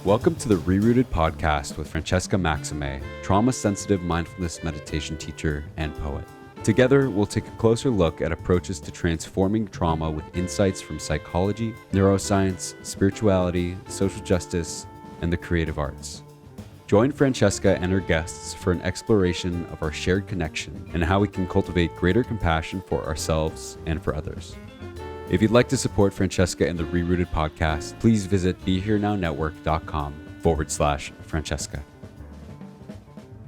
Welcome to the ReRooted podcast with Francesca Maximé, trauma-sensitive mindfulness meditation teacher and poet. Together, we'll take a closer look at approaches to transforming trauma with insights from psychology, neuroscience, spirituality, social justice, and the creative arts. Join Francesca and her guests for an exploration of our shared connection and how we can cultivate greater compassion for ourselves and for others. If you'd like to support Francesca and the ReRooted podcast, please visit BeHereNowNetwork.com/Francesca.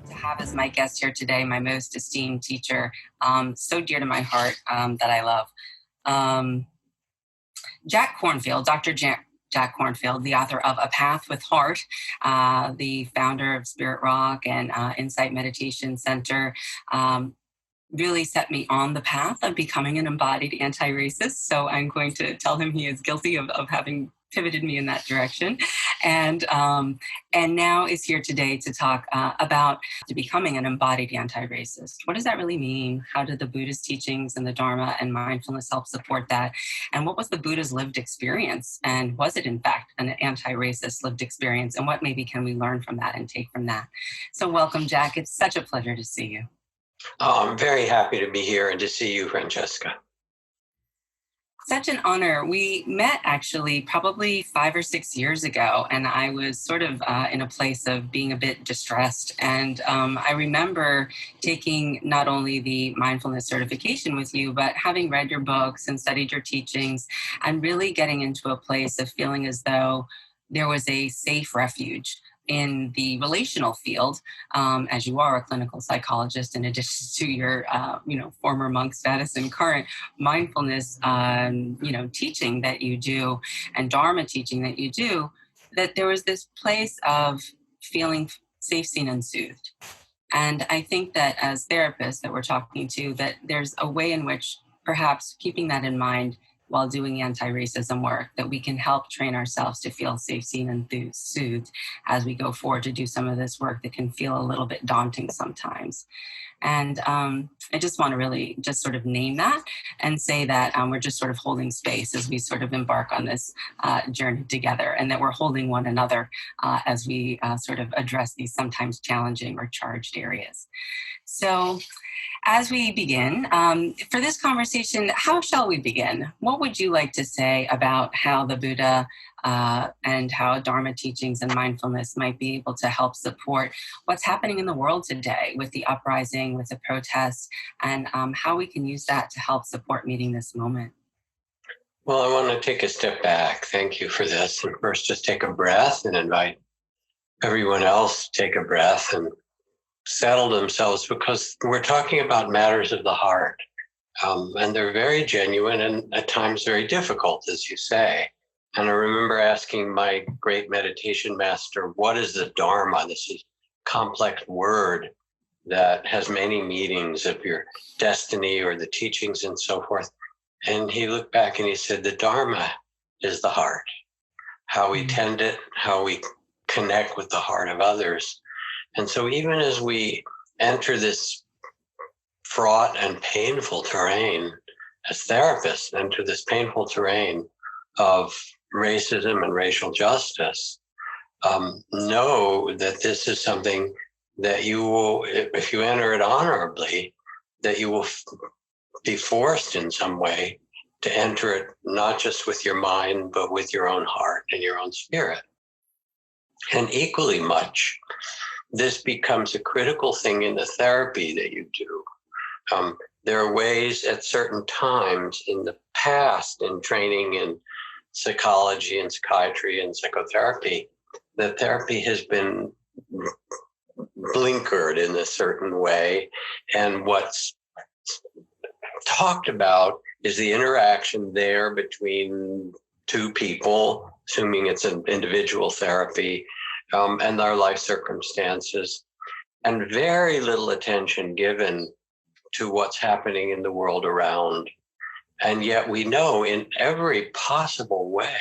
To have as my guest here today, my most esteemed teacher, so dear to my heart, that I love. Jack Kornfield, Dr. Jack Kornfield, the author of A Path with Heart, the founder of Spirit Rock and Insight Meditation Center, really set me on the path of becoming an embodied anti-racist. So I'm going to tell him he is guilty of having pivoted me in that direction. And now is here today to talk about becoming an embodied anti-racist. What does that really mean? How did the Buddhist teachings and the Dharma and mindfulness help support that? And what was the Buddha's lived experience? And was it in fact an anti-racist lived experience? And what maybe can we learn from that and take from that? So welcome, Jack. It's such a pleasure to see you. Oh, I'm very happy to be here and to see you, Francesca. Such an honor. We met actually probably 5 or 6 years ago, and I was sort of in a place of being a bit distressed. And I remember taking not only the mindfulness certification with you, but having read your books and studied your teachings and really getting into a place of feeling as though there was a safe refuge in the relational field, as you are a clinical psychologist, in addition to your, former monk status and current mindfulness, teaching that you do and Dharma teaching that you do, that there was this place of feeling safe, seen, and soothed. And I think that as therapists that we're talking to, that there's a way in which perhaps keeping that in mind while doing anti-racism work, that we can help train ourselves to feel safe, seen, and soothed as we go forward to do some of this work that can feel a little bit daunting sometimes. And I just want to really just sort of name that and say that we're just sort of holding space as we sort of embark on this journey together, and that we're holding one another as we sort of address these sometimes challenging or charged areas. So as we begin, for this conversation, how shall we begin? What would you like to say about how the Buddha and how Dharma teachings and mindfulness might be able to help support what's happening in the world today with the uprising, with the protests, and how we can use that to help support meeting this moment? Well, I want to take a step back. Thank you for this. And first, just take a breath and invite everyone else to take a breath and settle themselves, because we're talking about matters of the heart. And they're very genuine and at times very difficult, as you say. And I remember asking my great meditation master, what is the Dharma? This is a complex word that has many meanings of your destiny or the teachings and so forth. And he looked back and he said, the Dharma is the heart, how we tend it, how we connect with the heart of others. And so even as we enter this fraught and painful terrain, as therapists enter this painful terrain of racism and racial justice, know that this is something that you will, if you enter it honorably, that you will be forced in some way to enter it, not just with your mind, but with your own heart and your own spirit. And equally much, this becomes a critical thing in the therapy that you do. There are ways at certain times in the past in training in psychology and psychiatry and psychotherapy, that therapy has been blinkered in a certain way. And what's talked about is the interaction there between two people, assuming it's an individual therapy, and their life circumstances, and very little attention given to what's happening in the world around. And yet we know in every possible way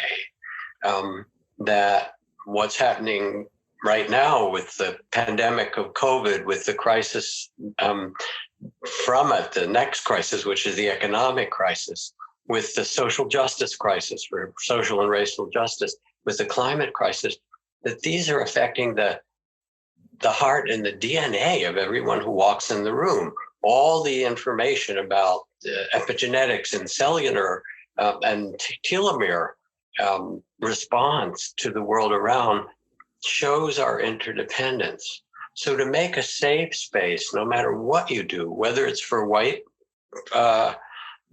that what's happening right now with the pandemic of COVID, with the crisis from it, the next crisis, which is the economic crisis, with the social justice crisis for social and racial justice, with the climate crisis, that these are affecting the heart and the DNA of everyone who walks in the room. All the information about epigenetics and cellular and telomere response to the world around shows our interdependence. So to make a safe space, no matter what you do, whether it's for white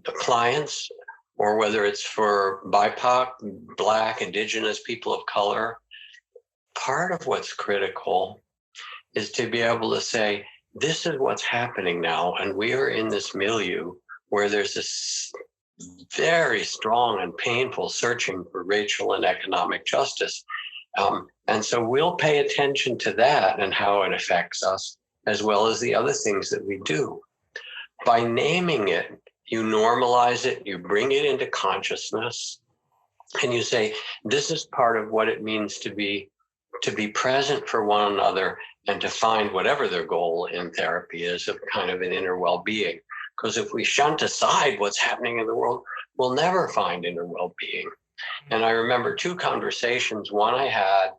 clients or whether it's for BIPOC, Black, Indigenous, people of color, part of what's critical is to be able to say, this is what's happening now. And we are in this milieu where there's this very strong and painful searching for racial and economic justice. And so we'll pay attention to that and how it affects us, as well as the other things that we do. By naming it, you normalize it, you bring it into consciousness, and you say, this is part of what it means to be present for one another and to find whatever their goal in therapy is, of kind of an inner well-being. Because if we shunt aside what's happening in the world, we'll never find inner well-being. And I remember two conversations. One I had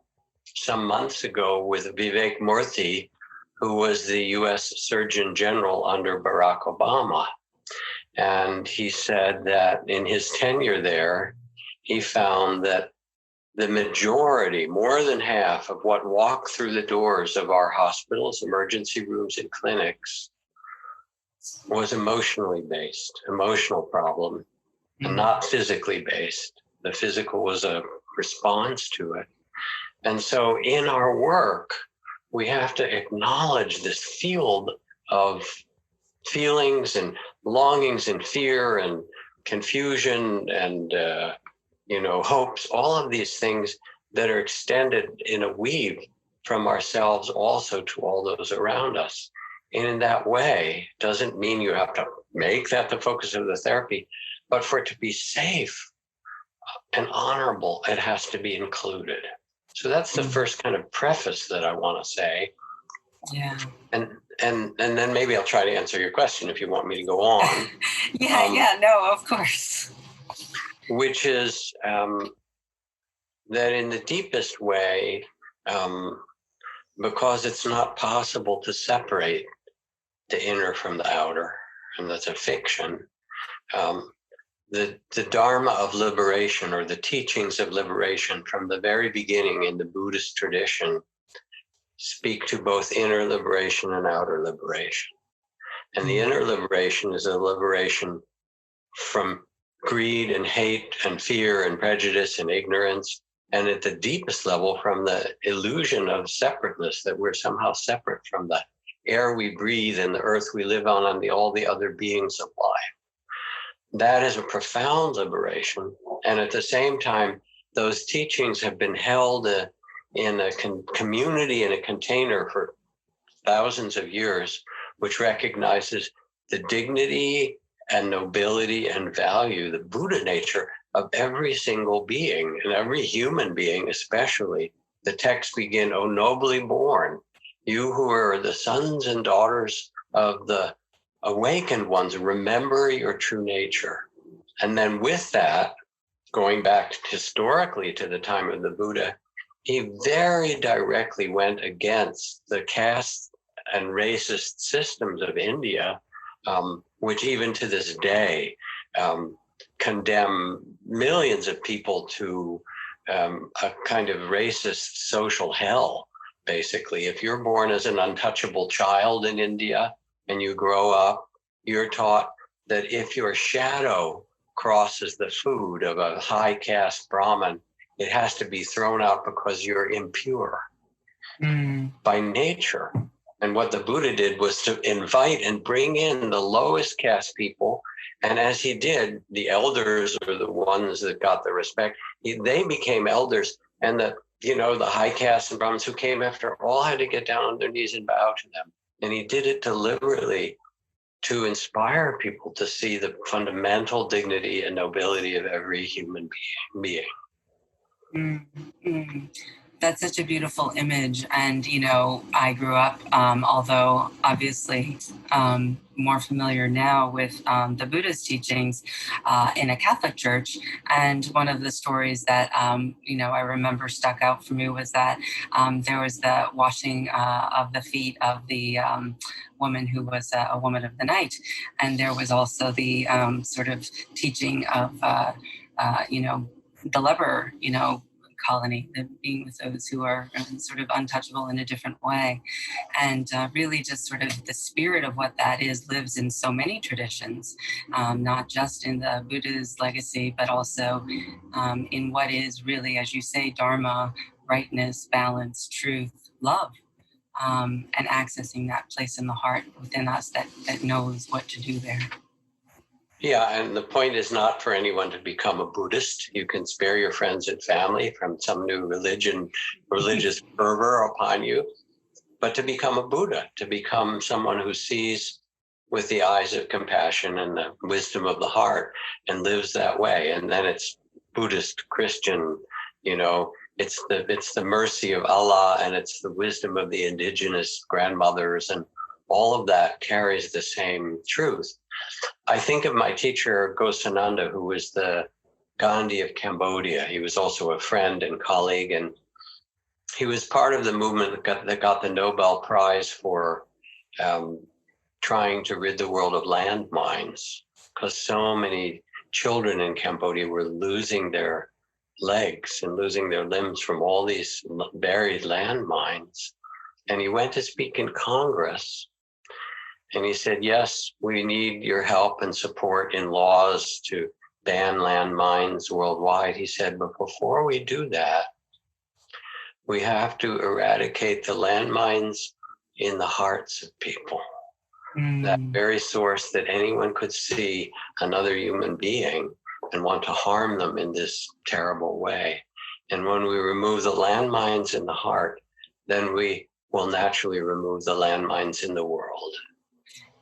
some months ago with Vivek Murthy, who was the US Surgeon General under Barack Obama. And he said that in his tenure there, he found that the majority, more than half of what walked through the doors of our hospitals, emergency rooms, and clinics was emotionally based, emotional problem, and not physically based. The physical was a response to it. And so in our work, we have to acknowledge this field of feelings and longings and fear and confusion and hopes, all of these things that are extended in a weave from ourselves also to all those around us. And in that way, doesn't mean you have to make that the focus of the therapy, but for it to be safe and honorable, it has to be included. So that's the first kind of preface that I want to say. Yeah. And then maybe I'll try to answer your question if you want me to go on. No, of course. Which is that in the deepest way, because it's not possible to separate the inner from the outer, and that's a fiction, the Dharma of Liberation, or the teachings of liberation from the very beginning in the Buddhist tradition, speak to both inner liberation and outer liberation. And the inner liberation is a liberation from greed and hate and fear and prejudice and ignorance, and at the deepest level from the illusion of separateness, that we're somehow separate from the air we breathe and the earth we live on and all the other beings of life. That is a profound liberation. And at the same time, those teachings have been held in a community, in a container for thousands of years, which recognizes the dignity and nobility and value, the Buddha nature of every single being, and every human being especially. The texts begin, "O nobly born, you who are the sons and daughters of the awakened ones, remember your true nature." And then with that, going back historically to the time of the Buddha, he very directly went against the caste and racist systems of India, which even to this day condemn millions of people to a kind of racist social hell. Basically, if you're born as an untouchable child in India and you grow up, you're taught that if your shadow crosses the food of a high caste Brahmin, it has to be thrown out because you're impure by nature. And what the Buddha did was to invite and bring in the lowest caste people. And as he did, the elders, or the ones that got the respect, they became elders. And the high caste and Brahmins who came after all had to get down on their knees and bow to them. And he did it deliberately to inspire people to see the fundamental dignity and nobility of every human being. That's such a beautiful image. And, I grew up, although obviously more familiar now with the Buddhist teachings in a Catholic church. And one of the stories that, I remember stuck out for me was that there was the washing of the feet of the woman who was a woman of the night. And there was also the sort of teaching of, the leper, colony, being with those who are sort of untouchable in a different way. And really just sort of the spirit of what that is lives in so many traditions, not just in the Buddha's legacy, but also in what is really, as you say, Dharma, rightness, balance, truth, love. And accessing that place in the heart within us that knows what to do there. Yeah, and the point is not for anyone to become a Buddhist. You can spare your friends and family from some new religious fervor upon you, but to become a Buddha, to become someone who sees with the eyes of compassion and the wisdom of the heart and lives that way. And then it's Buddhist, Christian, it's the mercy of Allah, and it's the wisdom of the indigenous grandmothers, and all of that carries the same truth. I think of my teacher, Gosananda, who was the Gandhi of Cambodia. He was also a friend and colleague, and he was part of the movement that got the Nobel Prize for trying to rid the world of landmines, because so many children in Cambodia were losing their legs and losing their limbs from all these buried landmines. And he went to speak in Congress. And he said, yes, we need your help and support in laws to ban landmines worldwide. He said, but before we do that, we have to eradicate the landmines in the hearts of people. That very source that anyone could see another human being and want to harm them in this terrible way. And when we remove the landmines in the heart, then we will naturally remove the landmines in the world.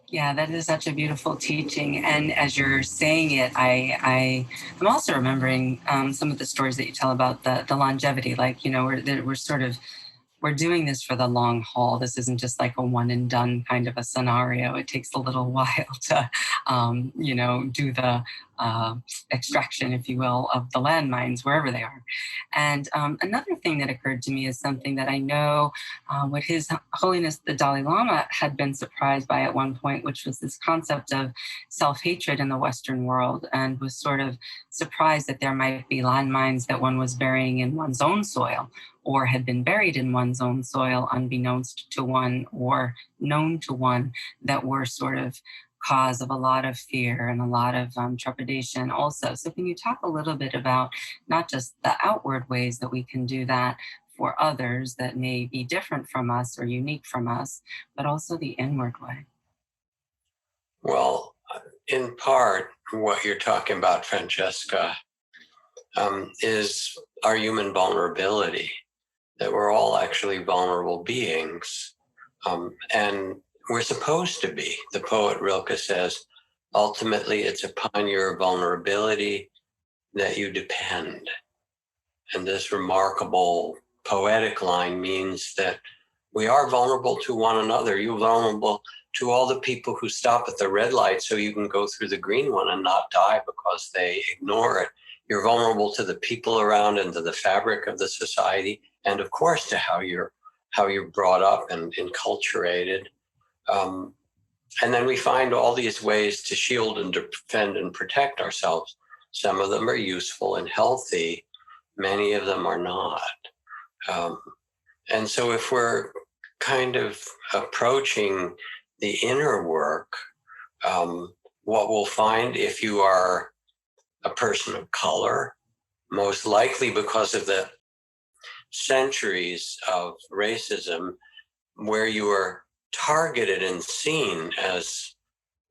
Yeah, that is such a beautiful teaching. And as you're saying it, I'm also remembering some of the stories that you tell about the longevity. Like, we're doing this for the long haul. This isn't just like a one and done kind of a scenario. It takes a little while to, do the extraction, if you will, of the landmines wherever they are. And another thing that occurred to me is something that I know what His Holiness the Dalai Lama had been surprised by at one point, which was this concept of self-hatred in the Western world, and was sort of surprised that there might be landmines that one was burying in one's own soil, or had been buried in one's own soil unbeknownst to one or known to one, that were sort of cause of a lot of fear and a lot of trepidation also. So can you talk a little bit about not just the outward ways that we can do that for others that may be different from us or unique from us, but also the inward way? Well, in part, what you're talking about, Francesca, is our human vulnerability, that we're all actually vulnerable beings. And we're supposed to be. The poet Rilke says, ultimately, it's upon your vulnerability that you depend. And this remarkable poetic line means that we are vulnerable to one another. You're vulnerable to all the people who stop at the red light so you can go through the green one and not die because they ignore it. You're vulnerable to the people around and to the fabric of the society, and of course to how you're brought up and enculturated. And then we find all these ways to shield and defend and protect ourselves. Some of them are useful and healthy. Many of them are not. And so if we're kind of approaching the inner work, what we'll find, if you are a person of color, most likely because of the centuries of racism, where you are targeted and seen as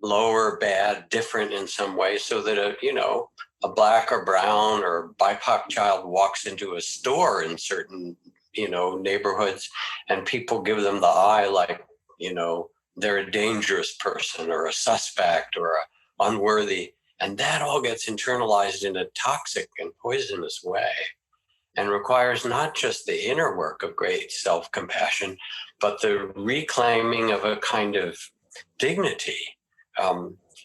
lower, bad, different in some way, so that a black or brown or BIPOC child walks into a store in certain neighborhoods, and people give them the eye like they're a dangerous person or a suspect or unworthy, and that all gets internalized in a toxic and poisonous way. and requires not just the inner work of great self-compassion, but the reclaiming of a kind of dignity.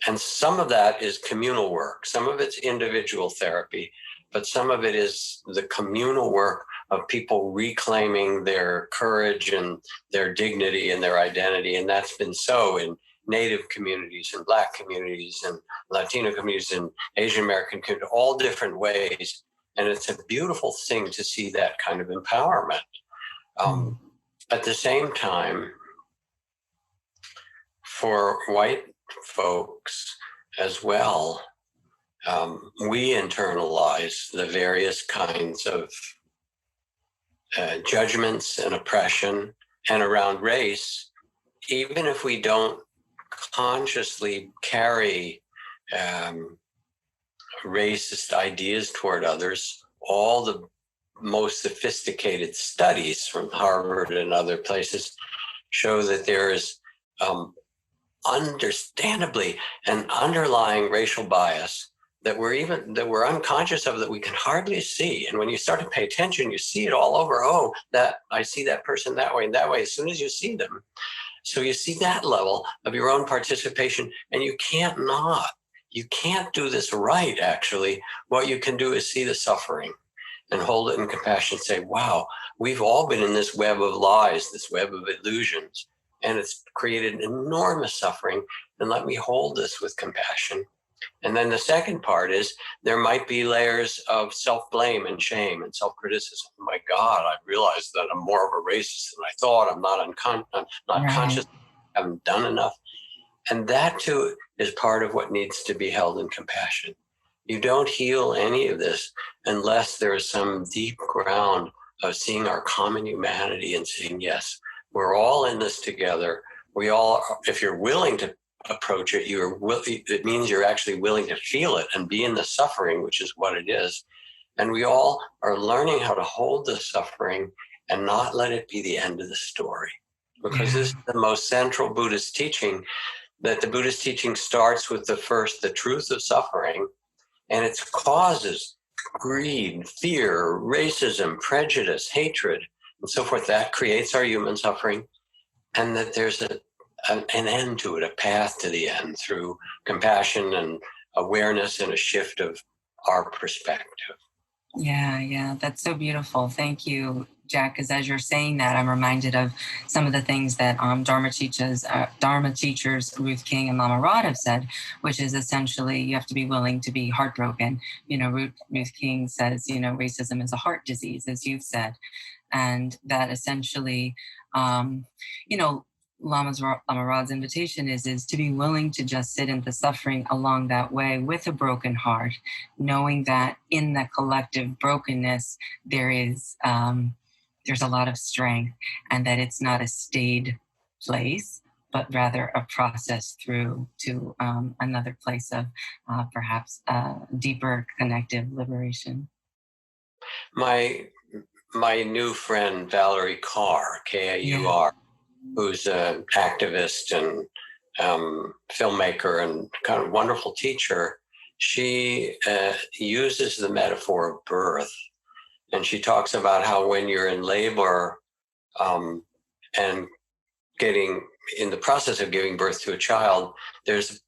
And some of that is communal work. Some of it's individual therapy, but some of it is the communal work of people reclaiming their courage and their dignity and their identity. And that's been so in Native communities and Black communities and Latino communities and Asian American communities, all different ways. And it's a beautiful thing to see that kind of empowerment. At the same time, for white folks as well, we internalize the various kinds of judgments and oppression. And around race, even if we don't consciously carry racist ideas toward others, all the most sophisticated studies from Harvard and other places show that there is understandably an underlying racial bias that we're unconscious of, that we can hardly see. And when you start to pay attention, you see it all over. Oh, that I see that person that way and that way, as soon as you see them. So you see that level of your own participation, and you can't do this right, actually. What you can do is see the suffering and hold it in compassion, say, wow, we've all been in this web of lies, this web of illusions, and it's created enormous suffering, and let me hold this with compassion. And then the second part is there might be layers of self-blame and shame and self-criticism. Oh my God, I realized that I'm more of a racist than I thought. I'm not conscious. I haven't done enough. And that too is part of what needs to be held in compassion. You don't heal any of this unless there is some deep ground of seeing our common humanity and saying, yes, we're all in this together. We all, if you're willing to approach it, it means you're actually willing to feel it and be in the suffering, which is what it is. And we all are learning how to hold the suffering and not let it be the end of the story. Because this is the most central Buddhist teaching, that the Buddhist teaching starts with the truth of suffering and its causes: greed, fear, racism, prejudice, hatred, and so forth. That creates our human suffering, and that there's an end to it, a path to the end through compassion and awareness and a shift of our perspective. Yeah, that's so beautiful. Thank you, Jack, because as you're saying that, I'm reminded of some of the things that Dharma teachers Ruth King and Lama Rod have said, which is essentially you have to be willing to be heartbroken. Ruth King says, racism is a heart disease, as you've said, and that essentially, Lama Rod's invitation is to be willing to just sit in the suffering along that way with a broken heart, knowing that in the collective brokenness there's a lot of strength, and that it's not a stayed place, but rather a process through to another place of perhaps deeper connective liberation. My new friend Valerie Carr, Kaur, who's an activist and filmmaker and kind of wonderful teacher, she uses the metaphor of birth. And she talks about how when you're in labor and getting in the process of giving birth to a child, there's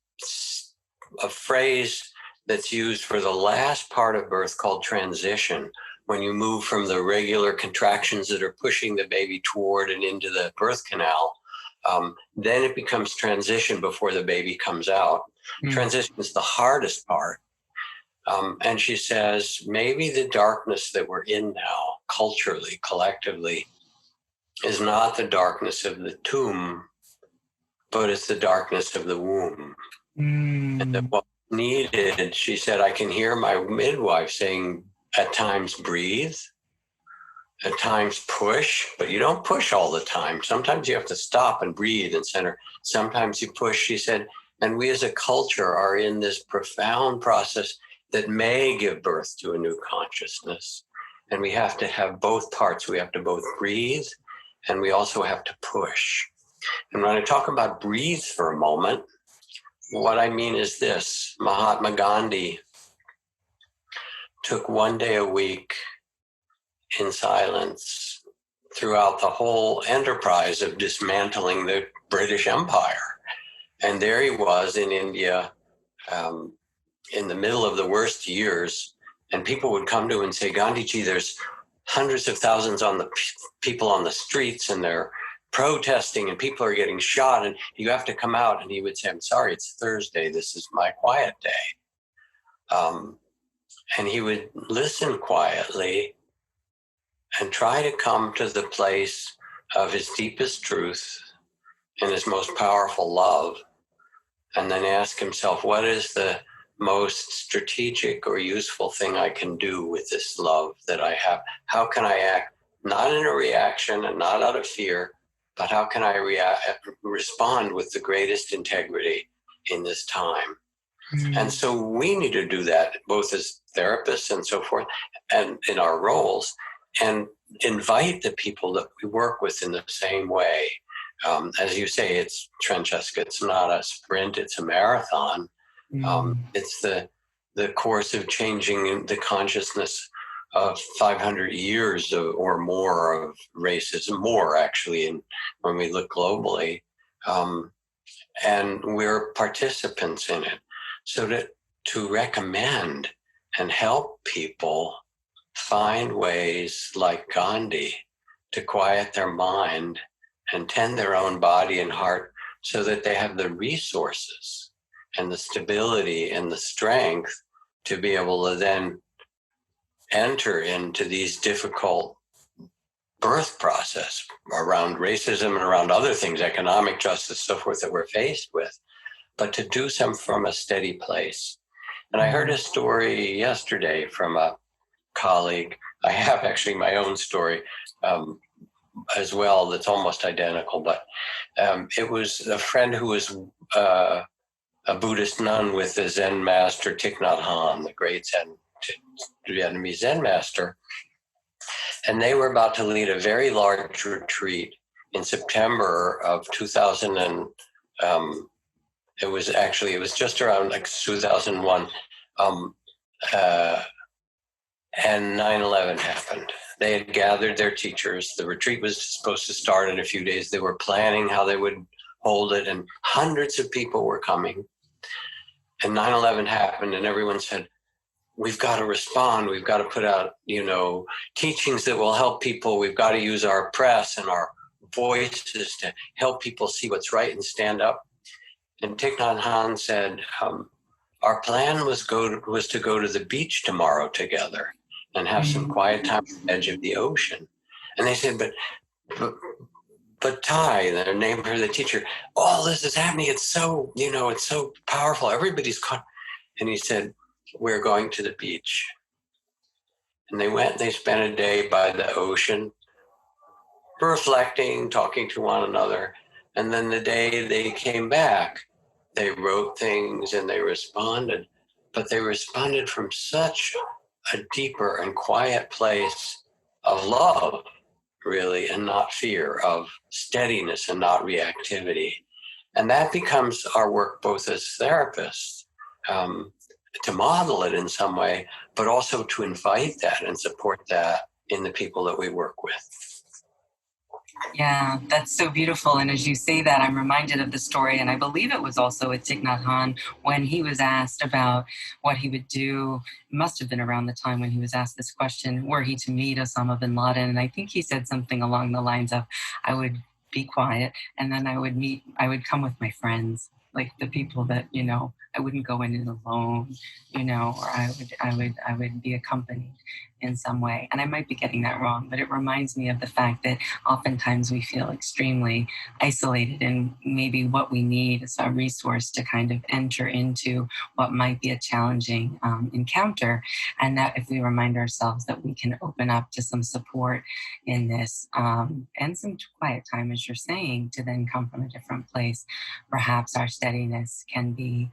a phrase that's used for the last part of birth called transition. When you move from the regular contractions that are pushing the baby toward and into the birth canal, then it becomes transition before the baby comes out. Transition is the hardest part. And she says, maybe the darkness that we're in now, culturally, collectively, is not the darkness of the tomb, but it's the darkness of the womb. And that what needed, she said, I can hear my midwife saying, at times breathe, at times push, but you don't push all the time. Sometimes you have to stop and breathe and center. Sometimes you push, she said, and we as a culture are in this profound process that may give birth to a new consciousness. And we have to have both parts. We have to both breathe, and we also have to push. And when I talk about breathe for a moment, what I mean is this: Mahatma Gandhi took one day a week in silence throughout the whole enterprise of dismantling the British Empire. And there he was in India, in the middle of the worst years, and people would come to him and say, Gandhiji, there's hundreds of thousands on the people on the streets, and they're protesting, and people are getting shot, and you have to come out. And he would say, I'm sorry, it's Thursday. This is my quiet day. And he would listen quietly and try to come to the place of his deepest truth and his most powerful love, and then ask himself, what is the most strategic or useful thing I can do with this love that I have? How can I act, not in a reaction and not out of fear, but how can I respond with the greatest integrity in this time? And so we need to do that, both as therapists and so forth, and in our roles, and invite the people that we work with in the same way. As you say, it's, Francesca, it's not a sprint, it's a marathon. It's the course of changing the consciousness of 500 years or more of racism, more actually, when we look globally. And we're participants in it. So to recommend and help people find ways like Gandhi to quiet their mind and tend their own body and heart so that they have the resources and the stability and the strength to be able to then enter into these difficult birth process around racism and around other things, economic justice, so forth, that we're faced with, but to do some from a steady place. And I heard a story yesterday from a colleague. I have actually my own story as well that's almost identical, but it was a friend who was a Buddhist nun with the Zen master Thich Nhat Hanh, the great Vietnamese Zen master. And they were about to lead a very large retreat in September of 2000. It was just around like 2001. And 9/11 happened. They had gathered their teachers. The retreat was supposed to start in a few days. They were planning how they would hold it, and hundreds of people were coming. And 9/11 happened, and everyone said, we've got to respond. We've got to put out, teachings that will help people. We've got to use our press and our voices to help people see what's right and stand up. And Thich Nhat Hanh said, our plan was to go to the beach tomorrow together and have some quiet time on the edge of the ocean. And they said, but Ty, their name for the teacher, all this is happening. It's so, it's so powerful. Everybody's caught. And he said, we're going to the beach. And they spent a day by the ocean, reflecting, talking to one another. And then the day they came back, they wrote things and they responded, but they responded from such a deeper and quiet place of love, really, and not fear, of steadiness and not reactivity. And that becomes our work both as therapists, to model it in some way, but also to invite that and support that in the people that we work with. Yeah, that's so beautiful. And as you say that, I'm reminded of the story, and I believe it was also with Thich Nhat Hanh, when he was asked about what he would do. It must have been around the time when he was asked this question, were he to meet Osama bin Laden? And I think he said something along the lines of, I would be quiet, and then I would come with my friends, like the people that, I wouldn't go in it alone, or I would be accompanied in some way. And I might be getting that wrong, but it reminds me of the fact that oftentimes we feel extremely isolated, and maybe what we need is a resource to kind of enter into what might be a challenging encounter. And that if we remind ourselves that we can open up to some support in this and some quiet time, as you're saying, to then come from a different place, perhaps our steadiness can be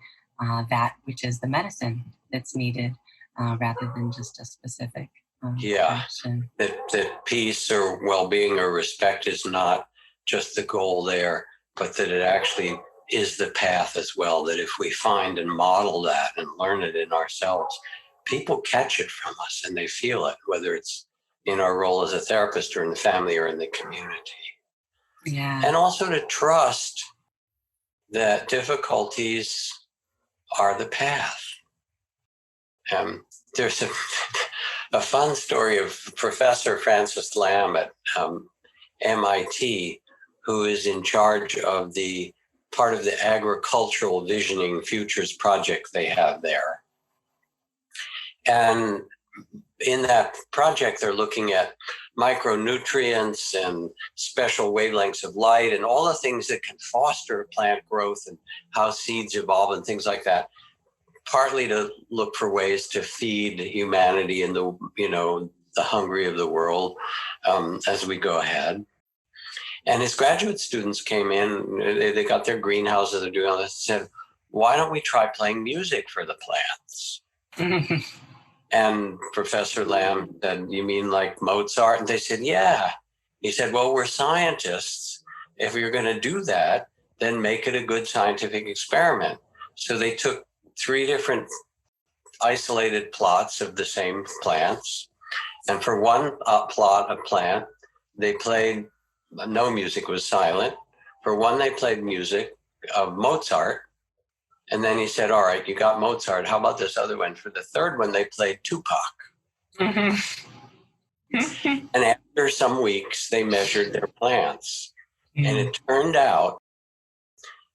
that which is the medicine that's needed, rather than just a specific action. That peace or well-being or respect is not just the goal there, but that it actually is the path as well. That if we find and model that and learn it in ourselves, people catch it from us and they feel it, whether it's in our role as a therapist or in the family or in the community. Yeah. And also to trust that difficulties are the path. There's a fun story of Professor Francis Lamb at MIT, who is in charge of the part of the agricultural visioning futures project they have there. And in that project, they're looking at micronutrients and special wavelengths of light and all the things that can foster plant growth and how seeds evolve and things like that, partly to look for ways to feed humanity and the hungry of the world as we go ahead. And his graduate students came in, they got their greenhouses, they're doing all this, and said, why don't we try playing music for the plants? And Professor Lamb said, you mean like Mozart? And they said, yeah. He said, well, we're scientists. If you're going to do that, then make it a good scientific experiment. So they took 3 different isolated plots of the same plants. And for one plot of plant, they played, no music, was silent. For one, they played music of Mozart. And then he said, all right, you got Mozart. How about this other one? For the third one, they played Tupac. And after some weeks, they measured their plants. And it turned out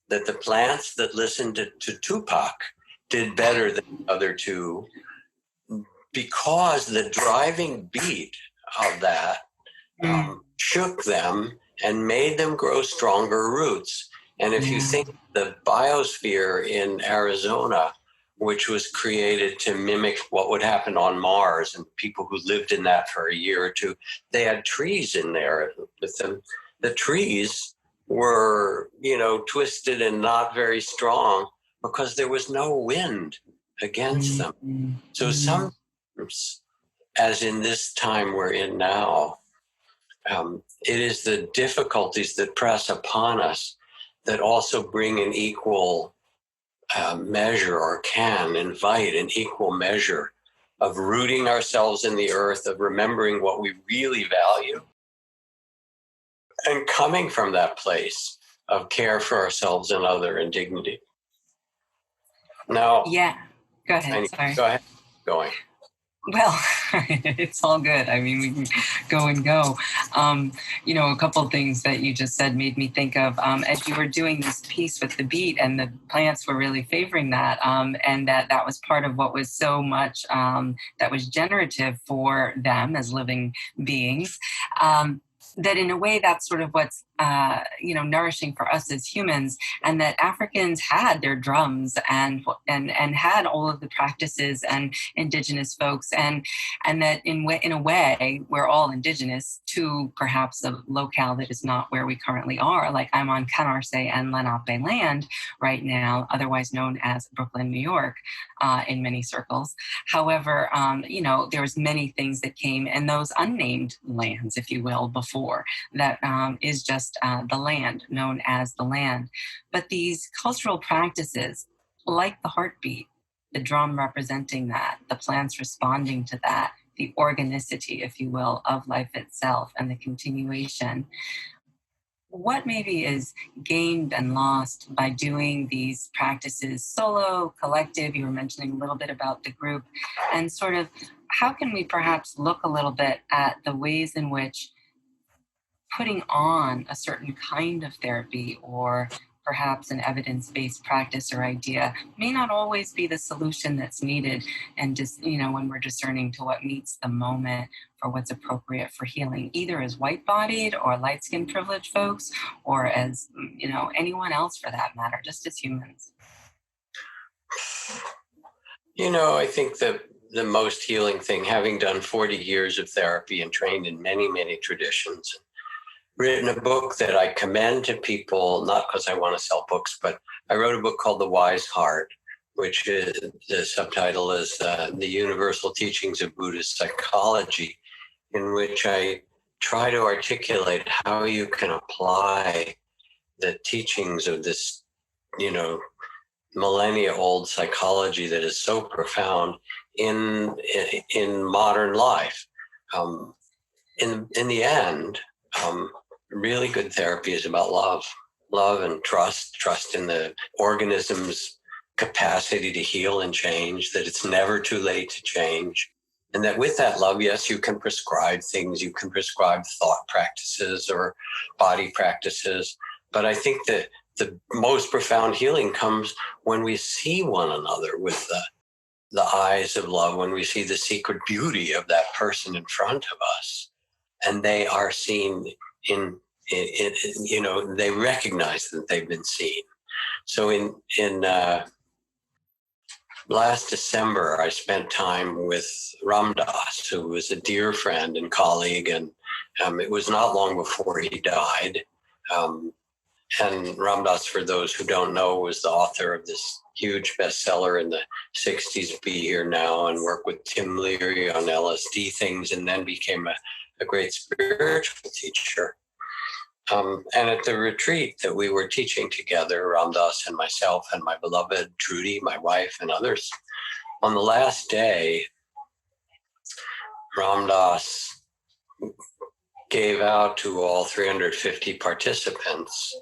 that the plants that listened to Tupac did better than the other two because the driving beat of that shook them and made them grow stronger roots. And if you think the biosphere in Arizona, which was created to mimic what would happen on Mars, and people who lived in that for a year or two, they had trees in there with them. The trees were, twisted and not very strong because there was no wind against them. So sometimes, as in this time we're in now, it is the difficulties that press upon us that also bring an equal measure, or can invite an equal measure of rooting ourselves in the earth, of remembering what we really value, and coming from that place of care for ourselves and other and dignity. Now, Go ahead. Sorry. Go ahead. Going. Well, it's all good. I mean, we can go and go. A couple of things that you just said made me think of as you were doing this piece with the beat, and the plants were really favoring that, and that was part of what was so much that was generative for them as living beings. That in a way, that's sort of what's nourishing for us as humans, and that Africans had their drums and had all of the practices and indigenous folks, and that in a way we're all indigenous to perhaps a locale that is not where we currently are. Like I'm on Canarse and Lenape land right now, otherwise known as Brooklyn, New York, in many circles. However, there was many things that came in those unnamed lands, if you will, before that is just the land, known as the land. But these cultural practices, like the heartbeat, the drum representing that, the plants responding to that, the organicity, if you will, of life itself and the continuation, what maybe is gained and lost by doing these practices solo, collective? You were mentioning a little bit about the group, and sort of how can we perhaps look a little bit at the ways in which putting on a certain kind of therapy or perhaps an evidence-based practice or idea may not always be the solution that's needed, and just, when we're discerning to what meets the moment for what's appropriate for healing, either as white-bodied or light-skinned privileged folks, or as, anyone else for that matter, just as humans. I think that the most healing thing, having done 40 years of therapy and trained in many, many traditions, written a book that I commend to people, not because I want to sell books, but I wrote a book called The Wise Heart, which is, the subtitle is The Universal Teachings of Buddhist Psychology, in which I try to articulate how you can apply the teachings of this, millennia-old psychology that is so profound in modern life. in the end, really good therapy is about love and trust in the organism's capacity to heal and change, that it's never too late to change. And that with that love, yes, you can prescribe things, you can prescribe thought practices or body practices. But I think that the most profound healing comes when we see one another with the eyes of love, when we see the secret beauty of that person in front of us, and they are seen in they recognize that they've been seen. So in last December, I spent time with Ram Dass, who was a dear friend and colleague, and it was not long before he died. And Ram Dass, for those who don't know, was the author of this huge bestseller in the 60s, Be Here Now, and worked with Tim Leary on LSD things, and then became a great spiritual teacher. And at the retreat that we were teaching together, Ram Dass and myself and my beloved Trudy, my wife, and others, on the last day, Ram Dass gave out to all 350 participants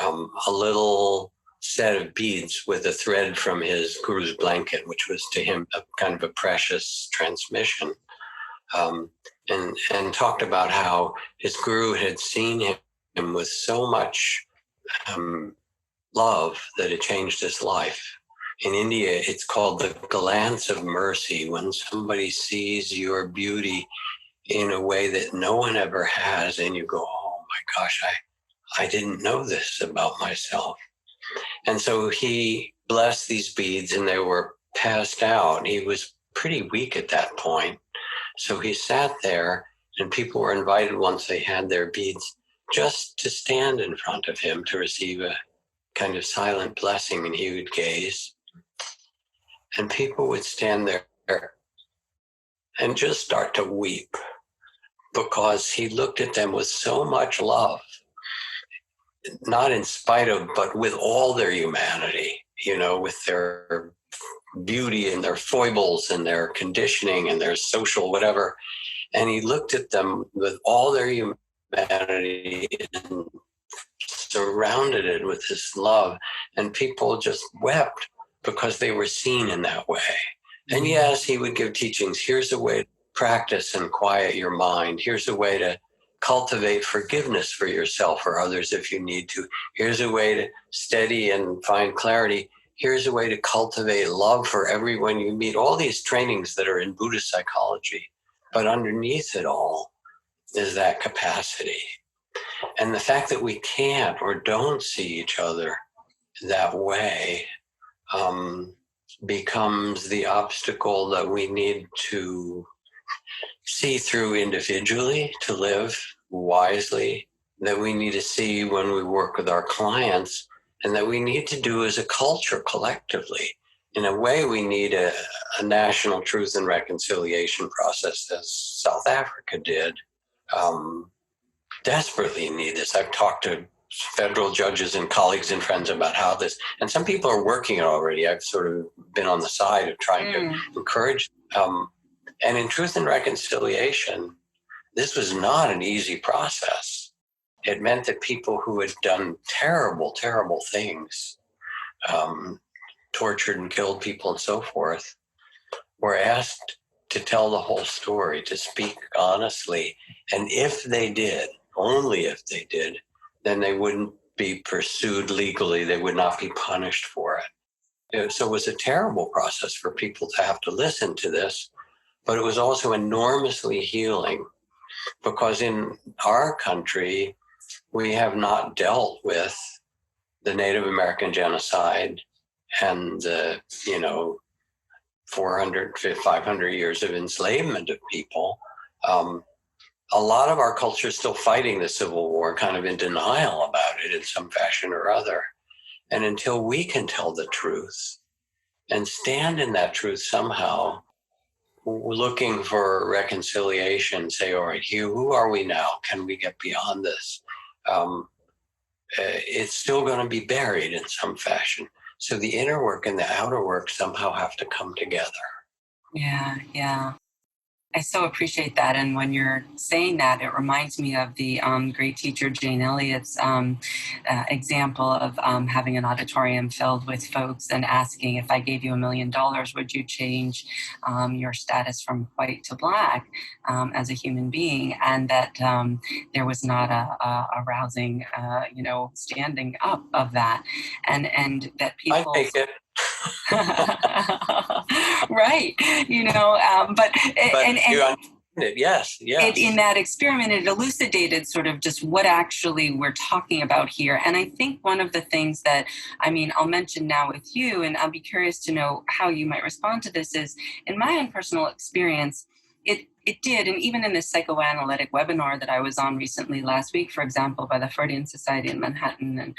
a little set of beads with a thread from his guru's blanket, which was to him a kind of a precious transmission, and talked about how his guru had seen him with so much love that it changed his life. In India, it's called the glance of mercy, when somebody sees your beauty in a way that no one ever has, and you go, oh my gosh, I didn't know this about myself. And so he blessed these beads, and they were passed out. He was pretty weak at that point. So he sat there, and people were invited, once they had their beads, just to stand in front of him to receive a kind of silent blessing, and he would gaze. And people would stand there and just start to weep, because he looked at them with so much love, not in spite of, but with all their humanity, with their beauty and their foibles and their conditioning and their social whatever. And he looked at them with all their humanity and surrounded it with this love. And people just wept because they were seen in that way. And yes, he would give teachings. Here's a way to practice and quiet your mind. Here's a way to cultivate forgiveness for yourself or others if you need to. Here's a way to steady and find clarity. Here's a way to cultivate love for everyone you meet. All these trainings that are in Buddhist psychology. But underneath it all is that capacity. And the fact that we can't or don't see each other that way becomes the obstacle that we need to see through individually to live wisely, that we need to see when we work with our clients, and that we need to do as a culture collectively. In a way, we need a national truth and reconciliation process, as South Africa did. Desperately need this. I've talked to federal judges and colleagues and friends about how this, and some people are working it already. I've sort of been on the side of trying to encourage. And in truth and reconciliation, this was not an easy process. It meant that people who had done terrible, terrible things, tortured and killed people and so forth, were asked to tell the whole story, to speak honestly. And if they did, only if they did, then they wouldn't be pursued legally. They would not be punished for it. So it was a terrible process for people to have to listen to this, but it was also enormously healing, because in our country, we have not dealt with the Native American genocide and the, 400, 500 years of enslavement of people. A lot of our culture is still fighting the Civil War, kind of in denial about it in some fashion or other. And until we can tell the truth and stand in that truth somehow, looking for reconciliation, say, all right, here, who are we now? Can we get beyond this? It's still going to be buried in some fashion. So the inner work and the outer work somehow have to come together. Yeah. I so appreciate that. And when you're saying that, it reminds me of the great teacher Jane Elliott's example of having an auditorium filled with folks and asking, if I gave you $1 million, would you change your status from white to black as a human being? And that there was not a rousing, standing up of that. And that people... I take it. Right, but and you understand it. Yes. in that experiment, it elucidated sort of just what actually we're talking about here. And I think one of the things that, I'll mention now with you, and I'll be curious to know how you might respond to this, is in my own personal experience, it did, and even in this psychoanalytic webinar that I was on recently last week, for example, by the Freudian Society in Manhattan, and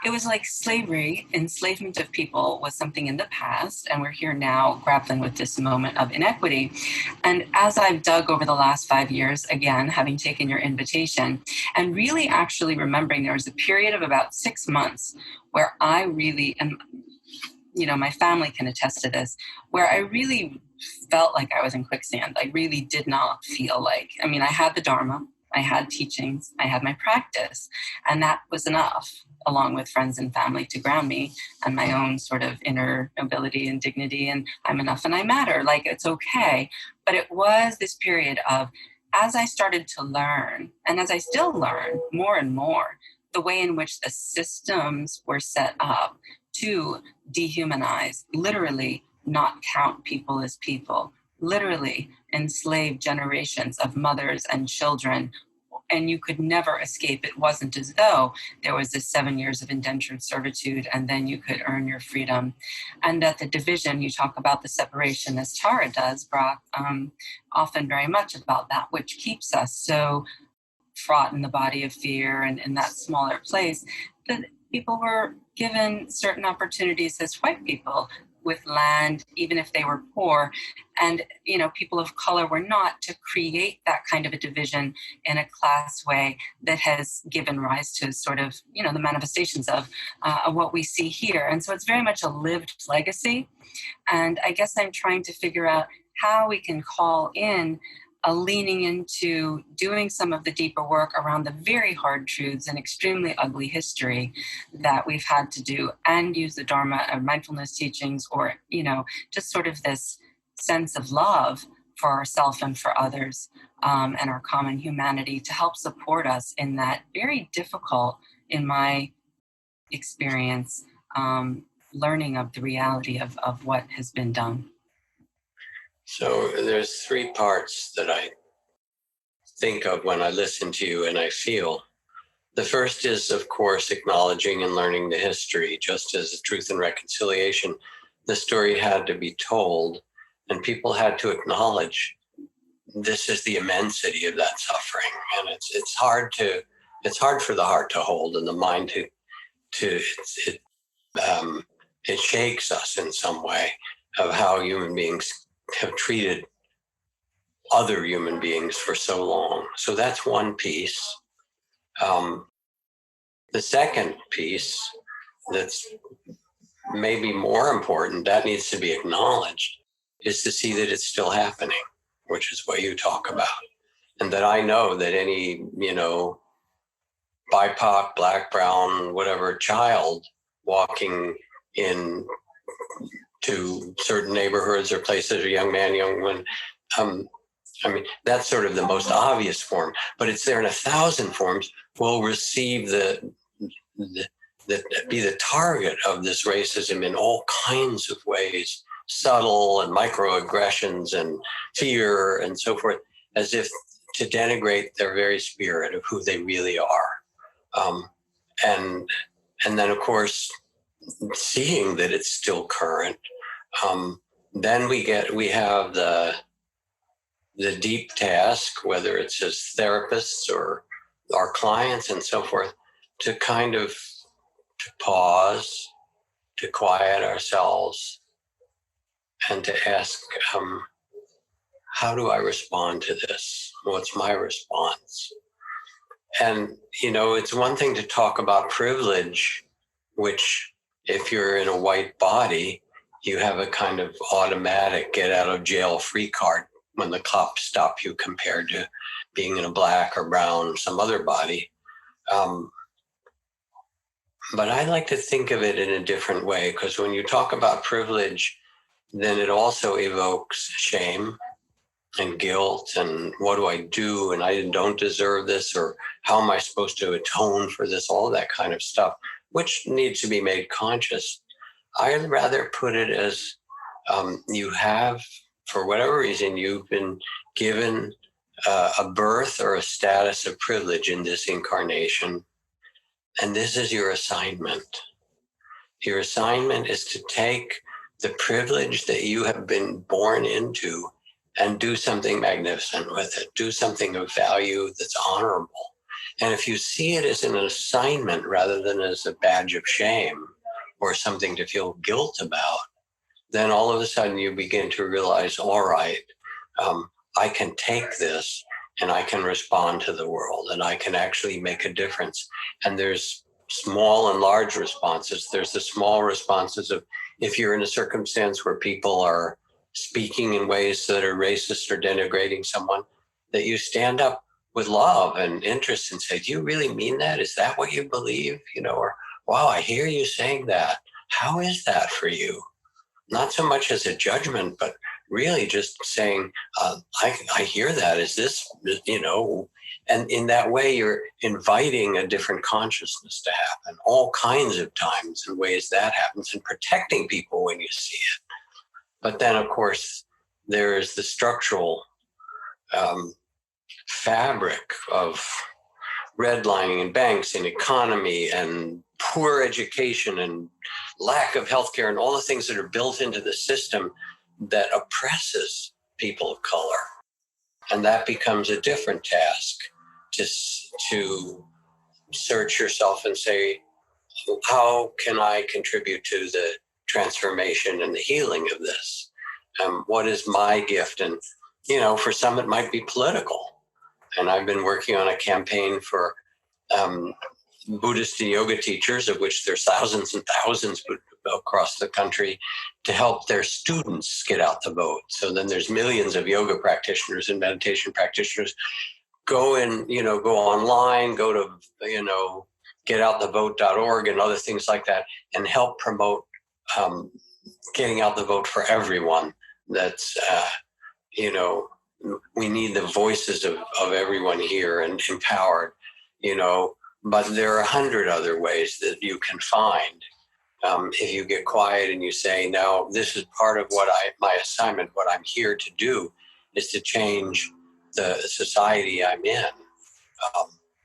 it was like slavery, enslavement of people was something in the past, and we're here now grappling with this moment of inequity. And as I've dug over the last 5 years, again, having taken your invitation, and really actually remembering there was a period of about 6 months where I really, and my family can attest to this, where I really felt like I was in quicksand. I really did not feel like, I had the Dharma, I had teachings, I had my practice, and that was enough, along with friends and family, to ground me and my own sort of inner nobility and dignity, and I'm enough and I matter, like it's okay. But it was this period of, as I started to learn, and as I still learn more and more, the way in which the systems were set up to dehumanize, literally not count people as people, literally enslave generations of mothers and children, and you could never escape. It wasn't as though there was this 7 years of indentured servitude and then you could earn your freedom. And that the division, you talk about the separation as Tara does, Brock, often very much about that, which keeps us so fraught in the body of fear and in that smaller place, that people were given certain opportunities as white people with land, even if they were poor. And, people of color were not, to create that kind of a division in a class way that has given rise to sort of, the manifestations of what we see here. And so it's very much a lived legacy. And I guess I'm trying to figure out how we can call in a leaning into doing some of the deeper work around the very hard truths and extremely ugly history that we've had to do, and use the Dharma or mindfulness teachings, or, just sort of this sense of love for ourselves and for others, and our common humanity, to help support us in that very difficult, in my experience, learning of the reality of what has been done. So there's 3 parts that I think of when I listen to you and I feel. The first is, of course, acknowledging and learning the history. Just as Truth and Reconciliation, the story had to be told, and people had to acknowledge this is the immensity of that suffering. And it's hard for the heart to hold, and the mind it shakes us in some way, of how human beings have treated other human beings for so long. So that's one piece. The second piece, that's maybe more important, that needs to be acknowledged, is to see that it's still happening, which is what you talk about. And that I know that any, BIPOC, black, brown, whatever child walking in to certain neighborhoods or places, or young man, young woman, that's sort of the most obvious form, but it's there in 1,000 forms, will receive be the target of this racism in all kinds of ways, subtle and microaggressions and fear and so forth, as if to denigrate their very spirit of who they really are. And then, of course, seeing that it's still current, then we have the deep task, whether it's as therapists or our clients and so forth, to kind of to pause, to quiet ourselves, and to ask, how do I respond to this? What's my response? And, it's one thing to talk about privilege, which, if you're in a white body, you have a kind of automatic get out of jail free card when the cops stop you, compared to being in a black or brown, some other body. But I like to think of it in a different way, because when you talk about privilege, then it also evokes shame and guilt, and what do I do, and I don't deserve this, or how am I supposed to atone for this, all that kind of stuff, which needs to be made conscious. I'd rather put it as you have, for whatever reason, you've been given a birth or a status of privilege in this incarnation, and this is your assignment. Your assignment is to take the privilege that you have been born into and do something magnificent with it, do something of value that's honorable. And if you see it as an assignment rather than as a badge of shame or something to feel guilt about, then all of a sudden you begin to realize, all right, I can take this and I can respond to the world, and I can actually make a difference. And there's small and large responses. There's the small responses of, if you're in a circumstance where people are speaking in ways that are racist or denigrating someone, that you stand up with love and interest and say, do you really mean that? Is that what you believe? Or, wow, I hear you saying that. How is that for you? Not so much as a judgment, but really just saying, I hear that. Is this, and in that way, you're inviting a different consciousness to happen all kinds of times and ways that happens, and protecting people when you see it. But then, of course, there is the structural fabric of redlining and banks and economy and poor education and lack of healthcare and all the things that are built into the system that oppresses people of color. And that becomes a different task, to search yourself and say, how can I contribute to the transformation and the healing of this? What is my gift? And, for some, it might be political. And I've been working on a campaign for Buddhist and yoga teachers, of which there's thousands and thousands across the country, to help their students get out the vote. So then there's millions of yoga practitioners and meditation practitioners go online, go to, getoutthevote.org and other things like that, and help promote getting out the vote for everyone. That's, we need the voices of everyone here and empowered, but there are 100 other ways that you can find. If you get quiet and you say, no, this is part of my assignment, what I'm here to do is to change the society I'm in.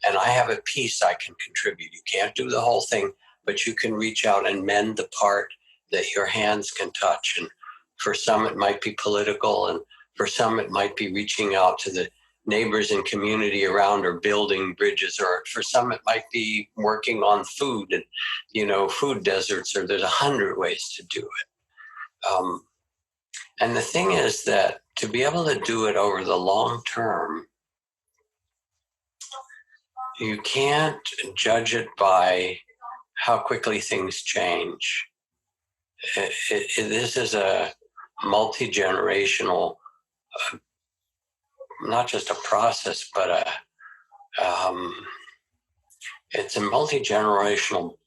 And I have a piece I can contribute. You can't do the whole thing, but you can reach out and mend the part that your hands can touch. And for some, it might be political, and for some, it might be reaching out to the neighbors and community around, or building bridges, or for some, it might be working on food and, food deserts, or there's 100 ways to do it. And the thing is that to be able to do it over the long term, you can't judge it by how quickly things change. This is a multi-generational, not just a process, but it's a multi-generational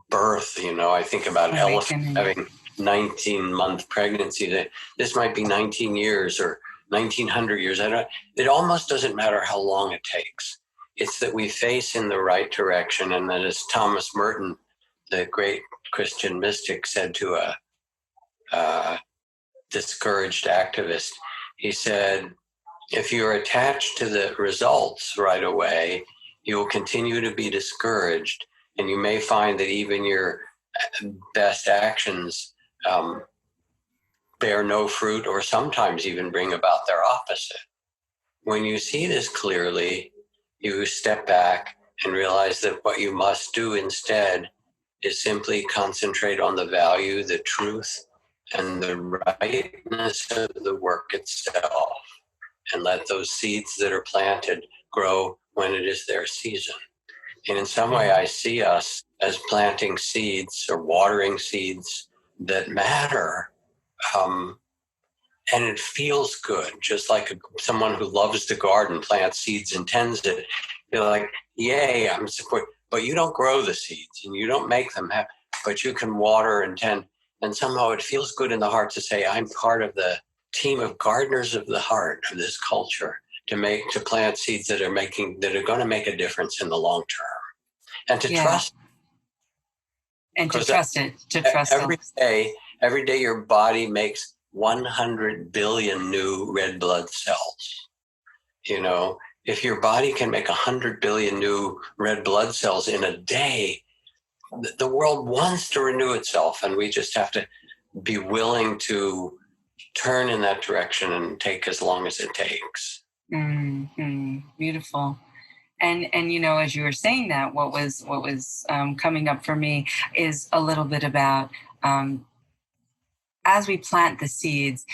birth. I think about an elephant having 19-month pregnancy. This might be 19 years or 1900 years. It almost doesn't matter how long it takes. It's that we face in the right direction. And that, as Thomas Merton, the great Christian mystic, said to a discouraged activist, he said, if you're attached to the results right away, you will continue to be discouraged. And you may find that even your best actions bear no fruit, or sometimes even bring about their opposite. When you see this clearly, you step back and realize that what you must do instead is simply concentrate on the value, the truth, and the rightness of the work itself, and let those seeds that are planted grow when it is their season. And in some way, I see us as planting seeds or watering seeds that matter. And it feels good, just like someone who loves to garden, plants seeds and tends it. You're like, yay, I'm supporting. But you don't grow the seeds and you don't make them happen, but you can water and tend. And somehow it feels good in the heart to say, I'm part of the team of gardeners of the heart of this culture to plant seeds that are going to make a difference in the long term. And to trust. And to trust it, every day your body makes 100 billion new red blood cells. You know, if your body can make 100 billion new red blood cells in a day, the world wants to renew itself, and we just have to be willing to turn in that direction and take as long as it takes. Mm-hmm. Beautiful. And you know, as you were saying that, what was coming up for me is a little bit about as we plant the seeds,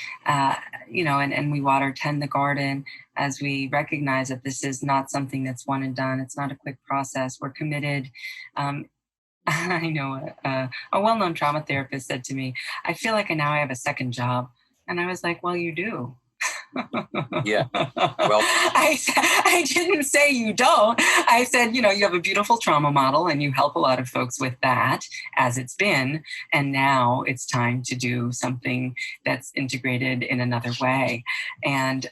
you know, and we water, tend the garden, as we recognize that this is not something that's one and done. It's not a quick process. We're committed. I know a well-known trauma therapist said to me, I feel like now I have a second job. And I was like, well, you do. Yeah. Well, I didn't say you don't. I said, you know, you have a beautiful trauma model and you help a lot of folks with that as it's been. And now it's time to do something that's integrated in another way. And,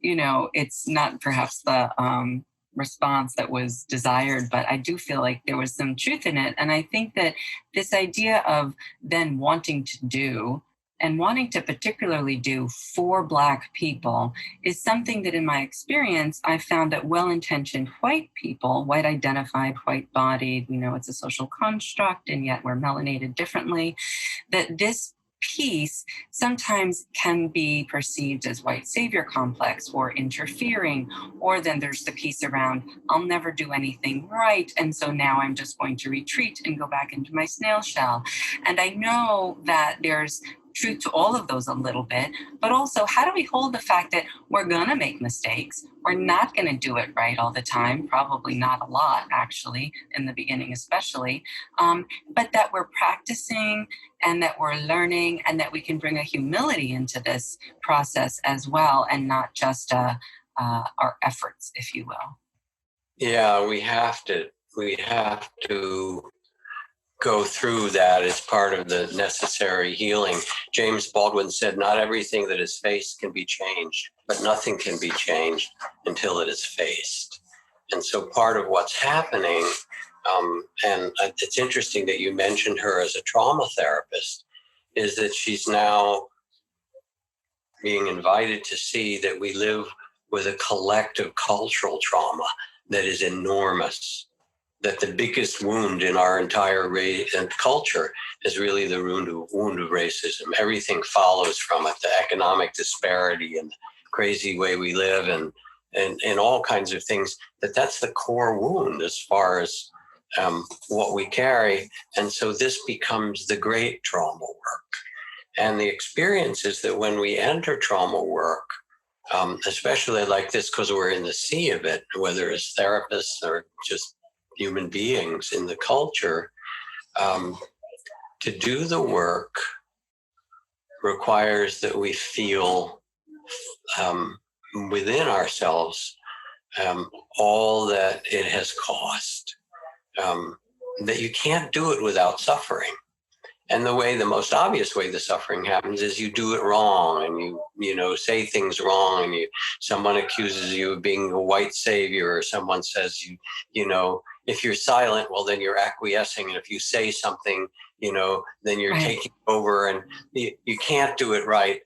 you know, it's not perhaps the response that was desired, but I do feel like there was some truth in it. And I think that this idea of then wanting to do and wanting to particularly do for Black people is something that in my experience, I found that well-intentioned white people, white identified, white bodied, you know, it's a social construct and yet we're melanated differently, that this piece sometimes can be perceived as white savior complex or interfering, or then there's the piece around, I'll never do anything right. And so now I'm just going to retreat and go back into my snail shell. And I know that there's truth to all of those a little bit, but also how do we hold the fact that we're gonna make mistakes, we're not gonna do it right all the time, probably not a lot actually, in the beginning especially, but that we're practicing and that we're learning and that we can bring a humility into this process as well, and not just our efforts, if you will. Yeah, we have to go through that as part of the necessary healing. James Baldwin said, not everything that is faced can be changed, but nothing can be changed until it is faced. And so part of what's happening, and it's interesting that you mentioned her as a trauma therapist, is that she's now being invited to see that we live with a collective cultural trauma that is enormous. That the biggest wound in our entire race and culture is really the wound of racism. Everything follows from it, the economic disparity and the crazy way we live and all kinds of things, that's the core wound as far as what we carry. And so this becomes the great trauma work. And the experience is that when we enter trauma work, especially like this, because we're in the sea of it, whether it's therapists or just human beings in the culture, to do the work requires that we feel within ourselves all that it has cost, that you can't do it without suffering. And the most obvious way the suffering happens is you do it wrong and you know, say things wrong and someone accuses you of being a white savior, or someone says you know, if you're silent, well, then you're acquiescing. And if you say something, you know, then you're taking over and you can't do it right.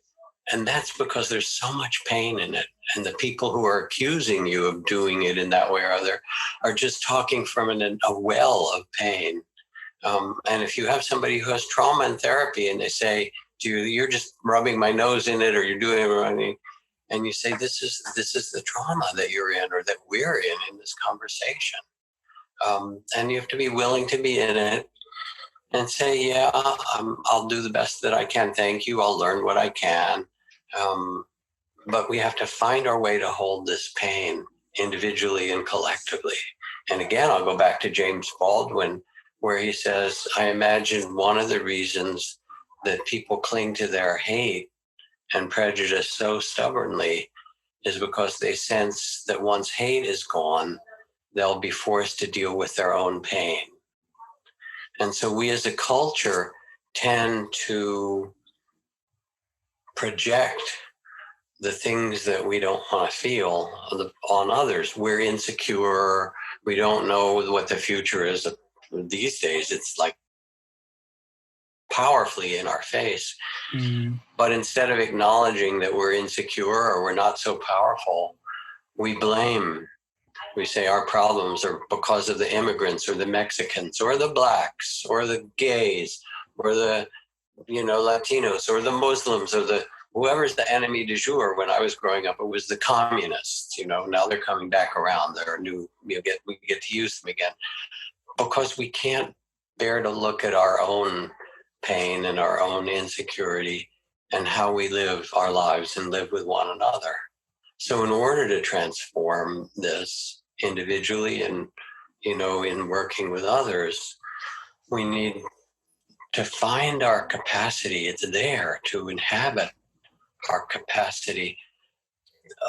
And that's because there's so much pain in it. And the people who are accusing you of doing it in that way or other are just talking from a well of pain. And if you have somebody who has trauma in therapy and they say to you, you're just rubbing my nose in it, or you're doing it wrong, and you say, this is the trauma that you're in, or that we're in this conversation. And you have to be willing to be in it and say, yeah, I'll do the best that I can. Thank you. I'll learn what I can. But we have to find our way to hold this pain individually and collectively. And again, I'll go back to James Baldwin, where he says, I imagine one of the reasons that people cling to their hate and prejudice so stubbornly is because they sense that once hate is gone, they'll be forced to deal with their own pain. And so we as a culture tend to project the things that we don't want to feel on others. We're insecure. We don't know what the future is. These days, it's like powerfully in our face. But instead of acknowledging that we're insecure or we're not so powerful, we blame. We say our problems are because of the immigrants or the Mexicans or the blacks or the gays or the Latinos or the Muslims or the whoever's the enemy du jour. When I was growing up, it was the communists. Now they're coming back around. They're new. We get to use them again because we can't bear to look at our own pain and our own insecurity and how we live our lives and live with one another. So in order to transform this individually and, in working with others, we need to find our capacity. It's there to inhabit our capacity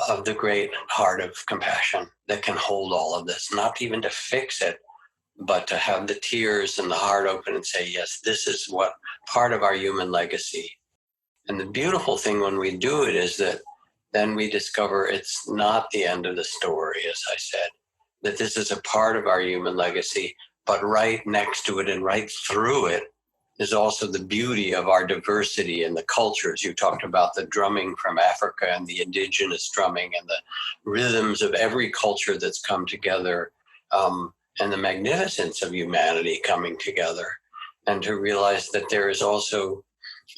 of the great heart of compassion that can hold all of this, not even to fix it, but to have the tears and the heart open and say, yes, this is what part of our human legacy. And the beautiful thing when we do it is that then we discover it's not the end of the story, as I said, that this is a part of our human legacy, but right next to it and right through it is also the beauty of our diversity and the cultures. You talked about the drumming from Africa and the indigenous drumming and the rhythms of every culture that's come together, and the magnificence of humanity coming together, and to realize that there is also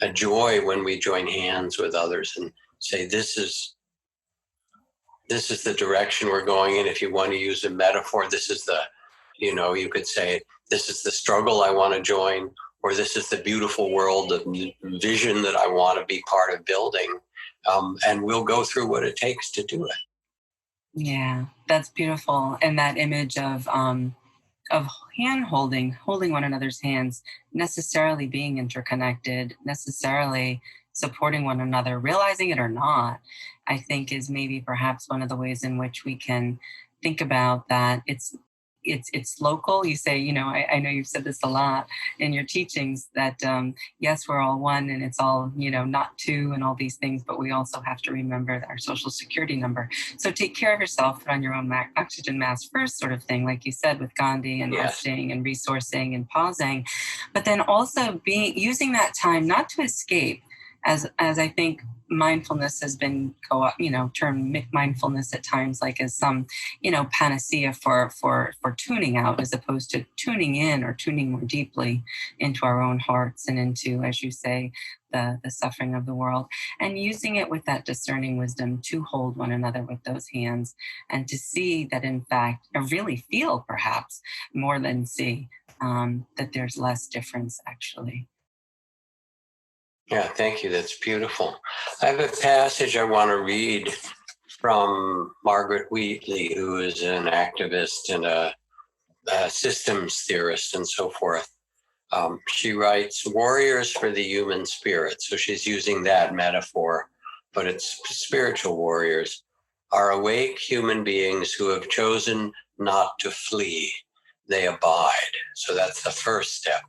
a joy when we join hands with others and say, this is the direction we're going in. If you want to use a metaphor, this is you could say, this is the struggle I want to join, or this is the beautiful world of vision that I want to be part of building. And we'll go through what it takes to do it. Yeah, that's beautiful. And that image of hand holding one another's hands, necessarily being interconnected, necessarily supporting one another, realizing it or not, I think is maybe perhaps one of the ways in which we can think about that. It's local. You say, I know you've said this a lot in your teachings that, yes, we're all one and it's all, not two and all these things, but we also have to remember our social security number. So take care of yourself, put on your own oxygen mask first, sort of thing, like you said, with Gandhi and resting and resourcing and pausing, but then also using that time not to escape, as I think mindfulness has been termed mindfulness at times, like as some panacea for tuning out, as opposed to tuning in or tuning more deeply into our own hearts and into, as you say, the suffering of the world, and using it with that discerning wisdom to hold one another with those hands and to see that, in fact, or really feel perhaps more than see, that there's less difference actually. Yeah, thank you. That's beautiful. I have a passage I want to read from Margaret Wheatley, who is an activist and a systems theorist and so forth. She writes, warriors for the human spirit. So she's using that metaphor, but it's spiritual warriors are awake human beings who have chosen not to flee. They abide. So that's the first step,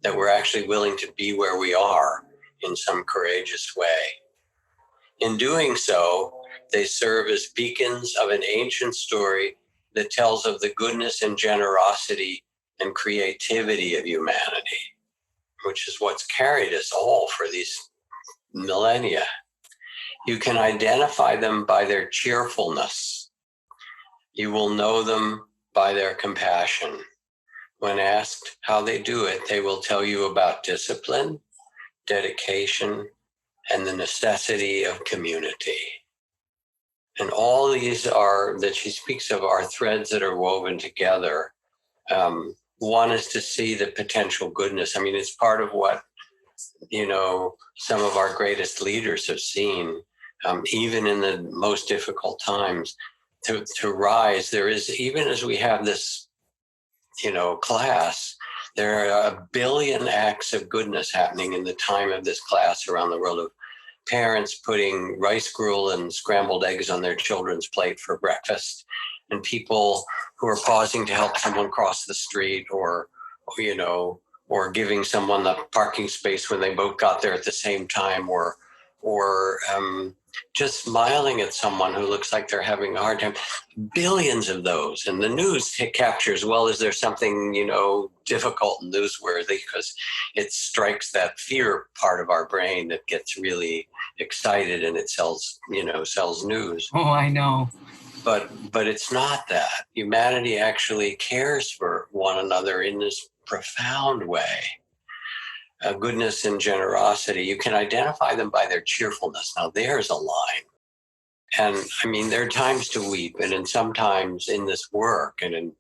that we're actually willing to be where we are in some courageous way. In doing so, they serve as beacons of an ancient story that tells of the goodness and generosity and creativity of humanity, which is what's carried us all for these millennia. You can identify them by their cheerfulness. You will know them by their compassion. When asked how they do it, they will tell you about discipline, dedication, and the necessity of community. And all these that she speaks of are threads that are woven together. One is to see the potential goodness. I mean, it's part of what, some of our greatest leaders have seen, even in the most difficult times, to rise. There is, even as we have this, class, There are a billion acts of goodness happening in the time of this class around the world, of parents putting rice gruel and scrambled eggs on their children's plate for breakfast, and people who are pausing to help someone cross the street, or giving someone the parking space when they both got there at the same time, or just smiling at someone who looks like they're having a hard time. Billions of those. And the news captures, well, is there something, difficult and newsworthy, because it strikes that fear part of our brain that gets really excited, and it sells news. Oh, I know. But it's not that. Humanity actually cares for one another in this profound way. Goodness and generosity, you can identify them by their cheerfulness. Now, there's a line. And I mean, there are times to weep, and sometimes in this work, and in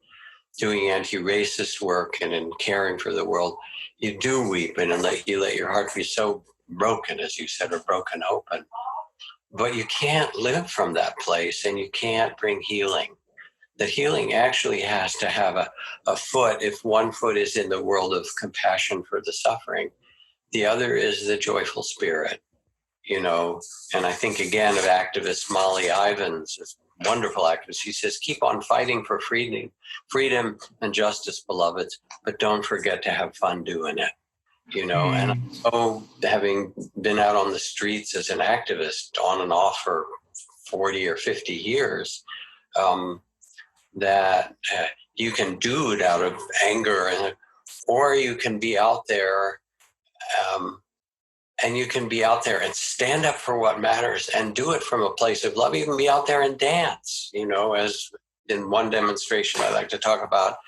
doing anti-racist work, and in caring for the world, you do weep, and you let your heart be so broken, as you said, or broken open. But you can't live from that place, and you can't bring healing. The healing actually has to have a foot. If one foot is in the world of compassion for the suffering, the other is the joyful spirit, And I think again of activist Molly Ivins, this wonderful activist. She says, keep on fighting for freedom and justice, beloveds, but don't forget to have fun doing it. And so, having been out on the streets as an activist on and off for 40 or 50 years, that you can do it out of anger, or you can be out there, and you can be out there and stand up for what matters and do it from a place of love. You can be out there and dance, as in one demonstration I like to talk about,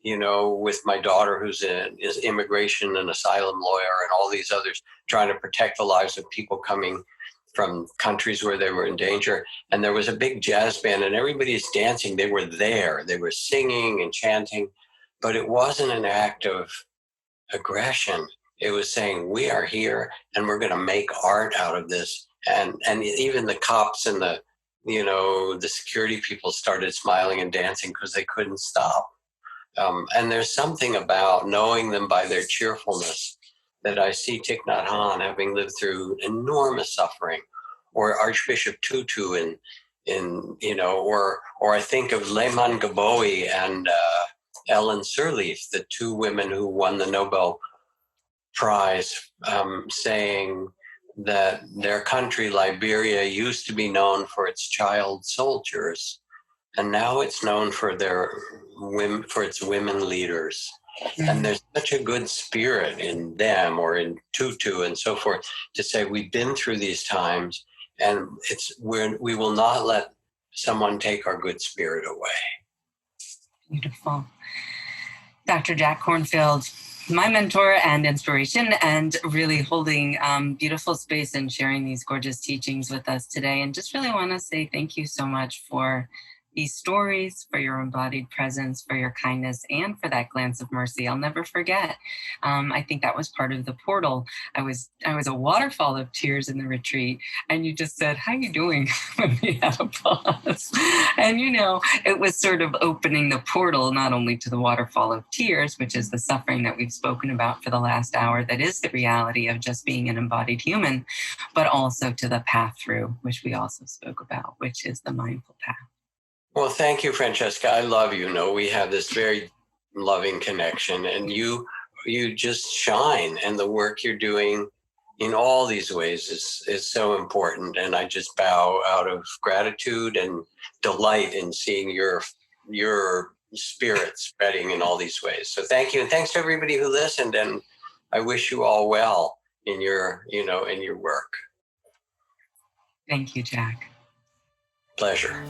with my daughter, who's is immigration and asylum lawyer, and all these others trying to protect the lives of people coming from countries where they were in danger. And there was a big jazz band, and everybody's dancing. They were there. They were singing and chanting, but it wasn't an act of aggression. It was saying, we are here, and we're going to make art out of this. And even the cops and the security people started smiling and dancing because they couldn't stop. And there's something about knowing them by their cheerfulness that I see Thich Nhat Hanh, having lived through enormous suffering, or Archbishop Tutu or I think of Lehman Gabowi and Ellen Sirleaf, the two women who won the Nobel Prize, saying that their country, Liberia, used to be known for its child soldiers, and now it's known for its women leaders. And there's such a good spirit in them, or in Tutu and so forth, to say we've been through these times, and we will not let someone take our good spirit away. Beautiful. Dr. Jack Kornfield, my mentor and inspiration, and really holding beautiful space and sharing these gorgeous teachings with us today. And just really want to say thank you so much for these stories, for your embodied presence, for your kindness, and for that glance of mercy. I'll never forget. I think that was part of the portal. I was a waterfall of tears in the retreat, and you just said, "How you doing?" when we had a pause. And it was sort of opening the portal not only to the waterfall of tears, which is the suffering that we've spoken about for the last hour, that is the reality of just being an embodied human, but also to the path through, which we also spoke about, which is the mindful path. Well, thank you, Francesca. I love you. We have this very loving connection, and you just shine, and the work you're doing in all these ways is so important. And I just bow out of gratitude and delight in seeing your spirit spreading in all these ways. So thank you. And thanks to everybody who listened. And I wish you all well in your work. Thank you, Jack. Pleasure.